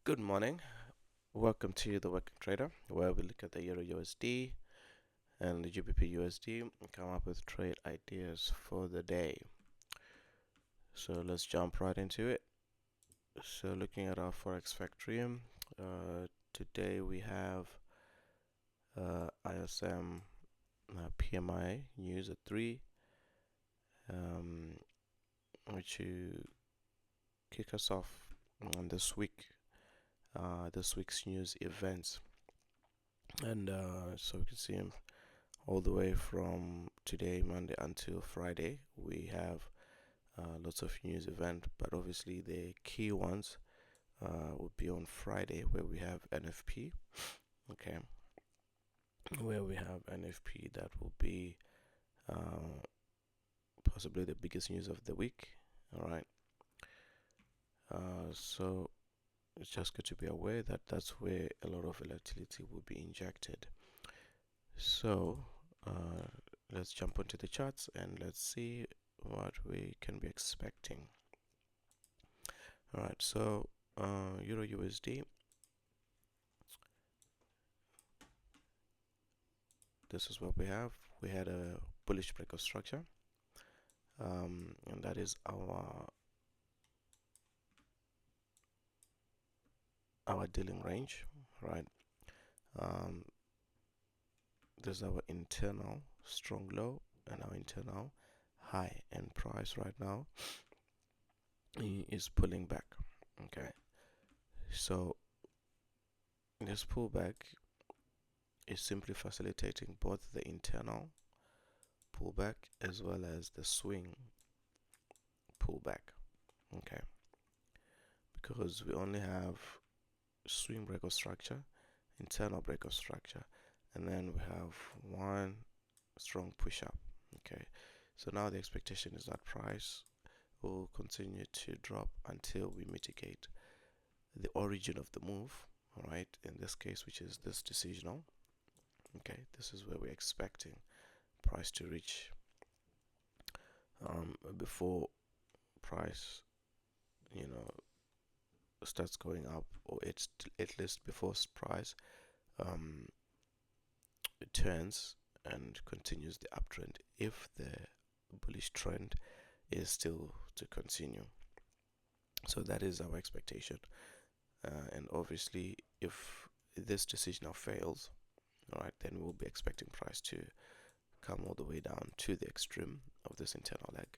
Good morning. Welcome to the Working Trader, where we look at the Euro USD and the GBP USD and come up with trade ideas for the day. So let's jump right into it. So looking at our Forex Factory, today we have ISM PMI news at 3, which you kick us off on this week's news events. And so we can see them all the way from today, Monday, until Friday. We have lots of news event, but obviously the key ones would be on Friday, where we have NFP. Okay, where we have NFP, that will be possibly the biggest news of the week. All right. So it's just good to be aware that that's where a lot of volatility will be injected. So let's jump onto the charts and let's see what we can be expecting. All right, so Euro USD, this is what we have. We had a bullish break of structure, and that is our dealing range, right? This is our internal strong low and our internal high, and price right now is pulling back. Okay, so this pullback is simply facilitating both the internal pullback as well as the swing pullback. Okay, because we only have swing break of structure, internal break of structure, and then we have one strong push up. Okay, so now the expectation is that price will continue to drop until we mitigate the origin of the move. All right, in this case, which is this decisional. Okay, this is where we're expecting price to reach before price, starts going up, or it's at least before price um, turns and continues the uptrend, if the bullish trend is still to continue. So that is our expectation, and obviously if this decision now fails, all right, then we'll be expecting price to come all the way down to the extreme of this internal leg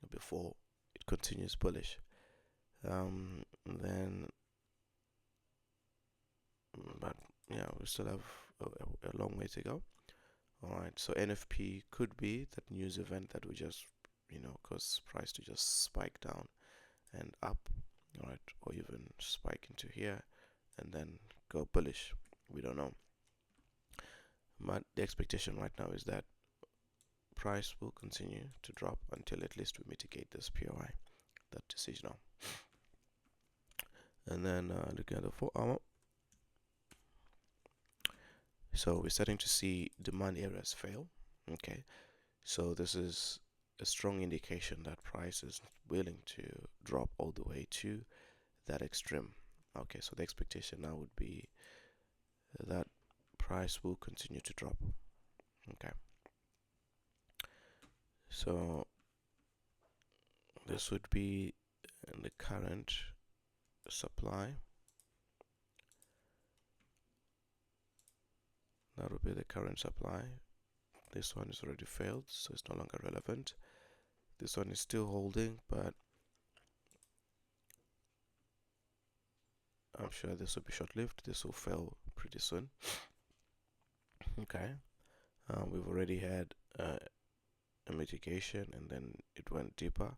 before it continues bullish. Then but yeah, we still have a long way to go. All right, so NFP could be that news event that we just cause price to just spike down and up, all right, or even spike into here and then go bullish. We don't know, but the expectation right now is that price will continue to drop until at least we mitigate this POI, that decisional. And then looking at the 4-hour, so we're starting to see demand areas fail. Okay, so this is a strong indication that price is willing to drop all the way to that extreme. Okay, so the expectation now would be that price will continue to drop. Okay, so this would be the current supply. That would be the current supply. This one is already failed, so it's no longer relevant. This one is still holding, but I'm sure this will be short-lived. This will fail pretty soon. Okay, we've already had a mitigation, and then it went deeper.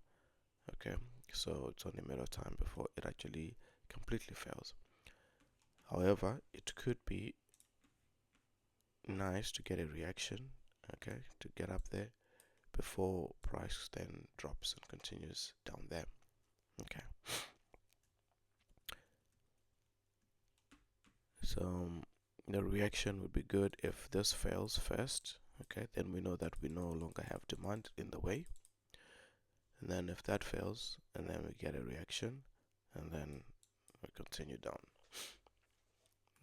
Okay, so it's only a matter of time before it actually completely fails. However, it could be nice to get a reaction, okay, to get up there before price then drops and continues down there. Okay, so the reaction would be good if this fails first. Okay, then we know that we no longer have demand in the way. And then if that fails, and then we get a reaction, and then we continue down.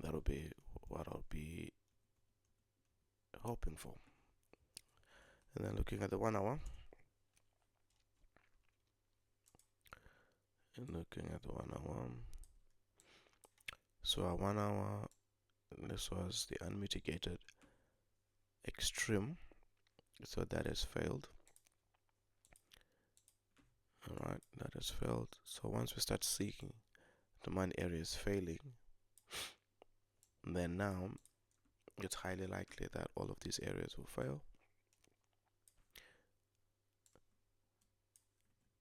That'll be what I'll be hoping for. And then looking at the 1 hour, and looking at the 1 hour, so our 1 hour, this was the unmitigated extreme, so that has failed. Alright, that has failed. So once we start seeing demand areas failing, then now it's highly likely that all of these areas will fail.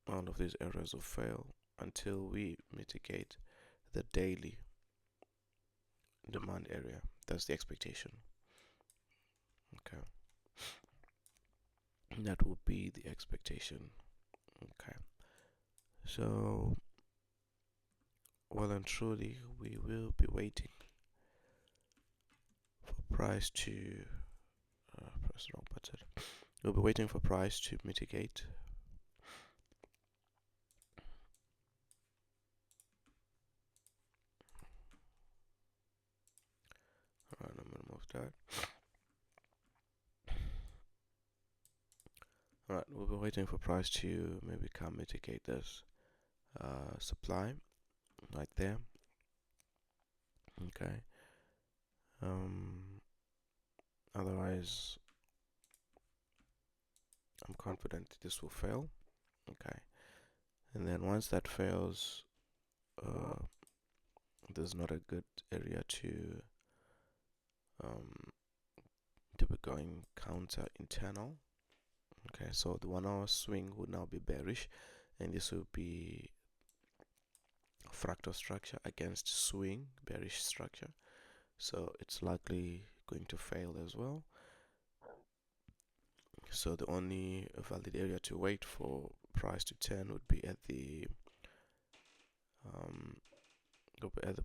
All of these areas will fail until we mitigate the daily demand area. That's the expectation. Okay. That will be the expectation. Okay. So, well and truly, we will be waiting for price to press the wrong button. We'll be waiting for price to mitigate. Alright, I'm gonna move that. Alright, we'll be waiting for price to maybe come mitigate this supply right there. Okay. Otherwise, I'm confident this will fail. Okay. And then once that fails, there's not a good area to be going counter internal. Okay, so the 1 hour swing would now be bearish, and this will be fractal structure against swing bearish structure, so it's likely going to fail as well. So the only valid area to wait for price to turn would be at the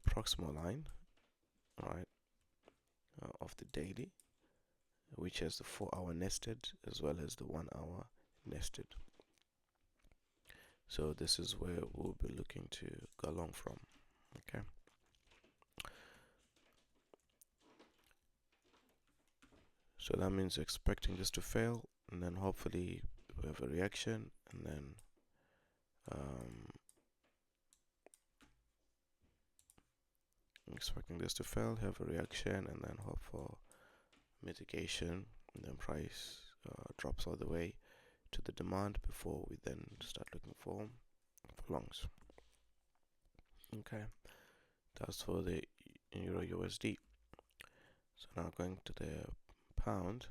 proximal line, right, of the daily, which has the 4 hour nested as well as the 1 hour nested. So this is where we'll be looking to go along from. Okay. So that means expecting this to fail, and then hopefully we have a reaction, and then expecting this to fail, have a reaction, and then hope for mitigation, and then price drops all the way to the demand before we then start looking for longs. Okay, that's for the Euro USD. So now going to the pound.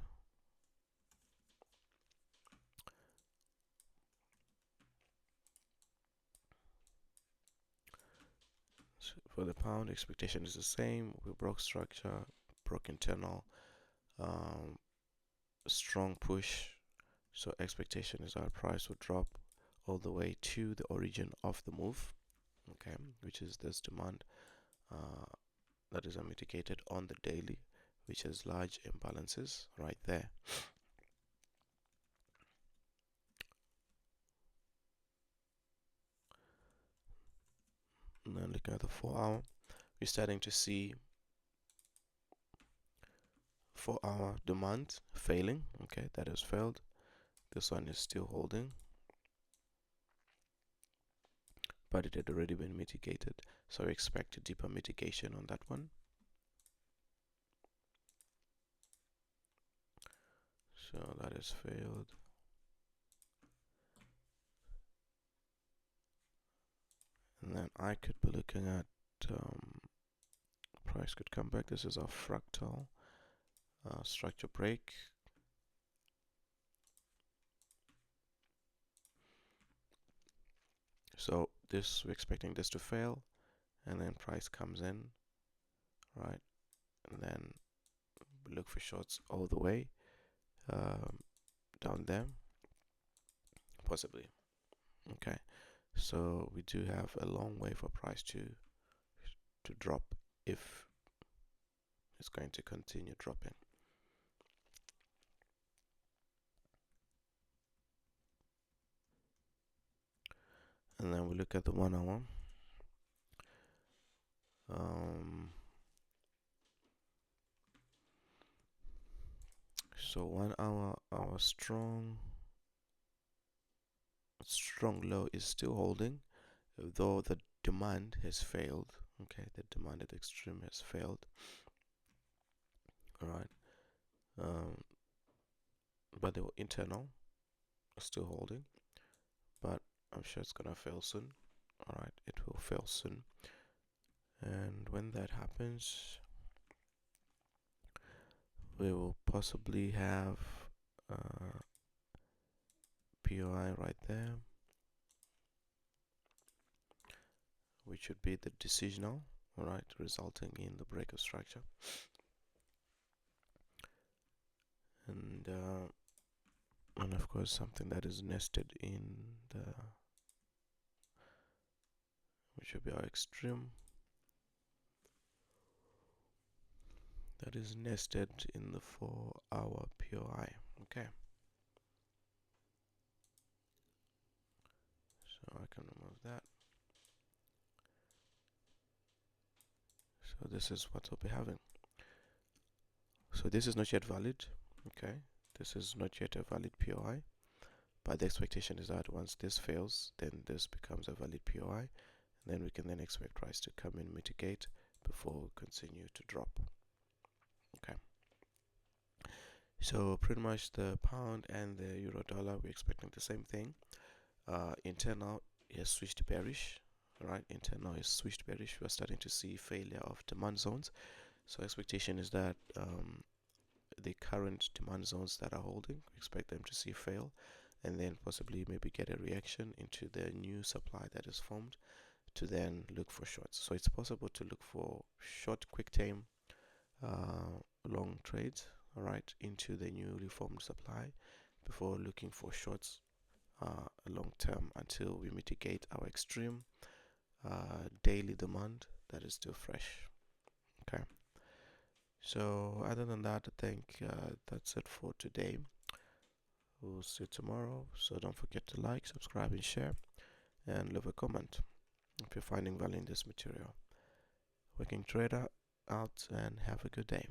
So for the pound, expectation is the same. We broke structure, broke internal, strong push. So expectation is our price will drop all the way to the origin of the move, okay, which is this demand that is unmitigated on the daily, which has large imbalances right there. And then looking at the 4 hour, we're starting to see 4 hour demand failing. Okay, that has failed. This one is still holding, but it had already been mitigated, so we expect a deeper mitigation on that one. So that has failed. And then I could be looking at price could come back. This is our fractal structure break. So this, we're expecting this to fail, and then price comes in, right, and then we look for shorts all the way down there, possibly. Okay, so we do have a long way for price to drop if it's going to continue dropping. And then we look at the 1 hour. So 1 hour, our strong low is still holding, though the demand has failed. Okay, the demand at the extreme has failed. All right, but the internal is still holding, but I'm sure it's gonna fail soon. All right, it will fail soon, and when that happens, we will possibly have POI right there, which should be the decisional, all right, resulting in the break of structure. And of course something that is nested in the, which should be our extreme, that is nested in the 4-hour POI. Okay, so I can remove that. So this is what we'll be having. So this is not yet valid. Okay, this is not yet a valid POI, but the expectation is that once this fails, then this becomes a valid POI, and then we can then expect price to come in, mitigate before we continue to drop. Okay, so pretty much the pound and the euro dollar, we're expecting the same thing. Internal is switched bearish. Right, internal is switched bearish. We are starting to see failure of demand zones. So expectation is that the current demand zones that are holding, we expect them to see fail, and then possibly maybe get a reaction into the new supply that is formed to then look for shorts. So it's possible to look for short, quick time, long trades, all right, into the newly formed supply before looking for shorts long term until we mitigate our extreme daily demand that is still fresh. Okay, so other than that, I think that's it for today. We'll see you tomorrow, so don't forget to like, subscribe and share, and leave a comment if you're finding value in this material. Working trader out, and have a good day.